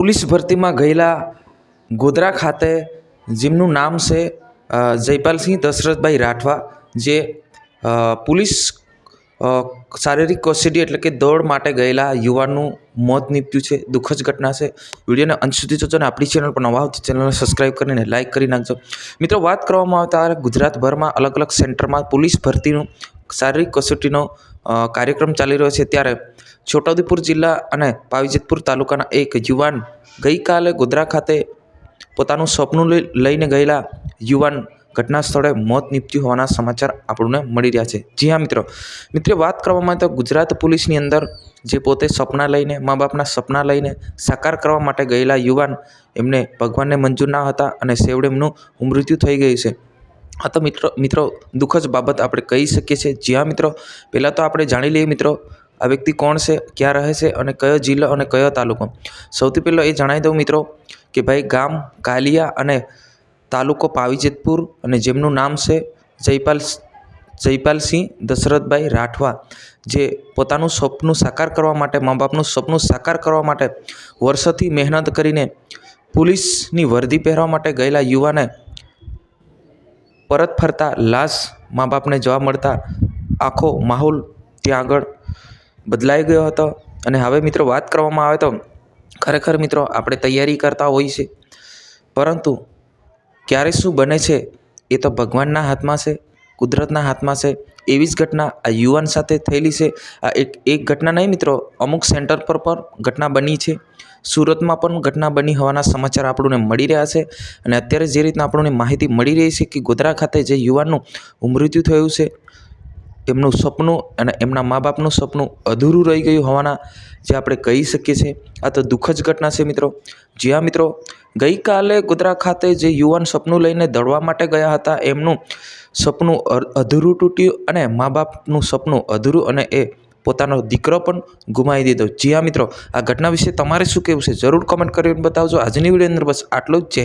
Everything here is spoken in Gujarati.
पुलिस भर्ती में गયેલા ગોધરા खाते જેમનું નામ છે જયપાલસિંહ દશરથભાઈ રાઠવા, જે पुलिस શારીરિક કસોટી એટલે કે દોડ માટે ગયેલા યુવાનનું મોત નીપજ્યું છે। દુઃખદ ઘટના છે। વિડીયોને અંત સુધી જોજો અને આપણી ચેનલ પર નવા હો તો ચેનલને સબસ્ક્રાઈબ કરીને લાઇક કરી નાખજો। મિત્રો, વાત કરવામાં આવે તો ગુજરાતભરમાં અલગ અલગ સેન્ટરમાં પોલીસ ભરતીનું શારીરિક કસોટીનો કાર્યક્રમ ચાલી રહ્યો છે। ત્યારે છોટાઉદેપુર જિલ્લા અને પાવીજેતપુર તાલુકાના એક યુવાન ગઈકાલે ગોધરા ખાતે પોતાનું સપનું લઈને ગયેલા યુવાન ઘટના સ્થળે મોત નીપજ્યું હોવાના સમાચાર આપણને મળી રહ્યા છે। જી હા મિત્રો, વાત કરવામાં આવે તો ગુજરાત પોલીસની અંદર જે પોતે સપના લઈને મા બાપના સપના લઈને સાકાર કરવા માટે ગયેલા યુવાન, એમને ભગવાનને મંજૂર ના હતા અને છેવટે એમનું મૃત્યુ થઈ ગયું છે। હા તો મિત્રો દુઃખદ બાબત આપણે કહી શકીએ છીએ। જી હા મિત્રો, પહેલાં તો આપણે જાણી લઈએ મિત્રો આ વ્યક્તિ કોણ છે, ક્યાં રહે છે અને કયો જિલ્લો અને કયો તાલુકો। સૌથી પહેલાં એ જણાવી દઉં મિત્રો કે ભાઈ ગામ કાલિયા અને તાલુકો પાવીજેતપુર, અને જેમનું નામ છે જયપાલસિંહ દશરથભાઈ રાઠવા, જે પોતાનું સપનું સાકાર કરવા માટે મા બાપનું સપનું સાકાર કરવા માટે વર્ષોથી મહેનત કરીને પોલીસની વર્દી પહેરવા માટે ગયેલા યુવાને પરત ફરતા લાશ મા બાપને જોવા મળતા આખો માહોલ ત્યાં આગળ બદલાઈ ગયો હતો। અને હવે મિત્રો વાત કરવામાં આવે તો ખરેખર મિત્રો આપણે તૈયારી કરતા હોઈએ છીએ, પરંતુ ક્યારે શું બને છે એ તો ભગવાનના હાથમાં છે, કુદરતના હાથમાં છે। એવી જ ઘટના આ યુવાન સાથે થયેલી છે। આ એક ઘટના નહીં મિત્રો, અમુક સેન્ટર પર પણ ઘટના બની છે। સુરતમાં પણ ઘટના બની હોવાના સમાચાર આપણને મળી રહ્યા છે। અને અત્યારે જે રીતના આપણને માહિતી મળી રહી છે કે ગોધરા ખાતે જે યુવાનનું મૃત્યુ થયું છે, એમનું સપનું અને એમના મા બાપનું સપનું અધૂરું રહી ગયું હોવાના જે આપણે કહી શકીએ છીએ। આ તો દુઃખદ ઘટના છે મિત્રો। જી હા મિત્રો, ગઈકાલે ગોધરા ખાતે જે યુવાન સપનું લઈને દોડવા માટે ગયા હતા, એમનું સપનું અધૂરું તૂટ્યું અને મા બાપનું સપનું અધૂરું, અને એ પોતાનો દીકરો પણ ગુમાવી દીધો। જી હા મિત્રો, આ ઘટના વિશે તમારે શું કહેવું છે જરૂર કમેન્ટ કરીને બતાવજો। આજની વિડીયો અંદર બસ આટલું જ। જય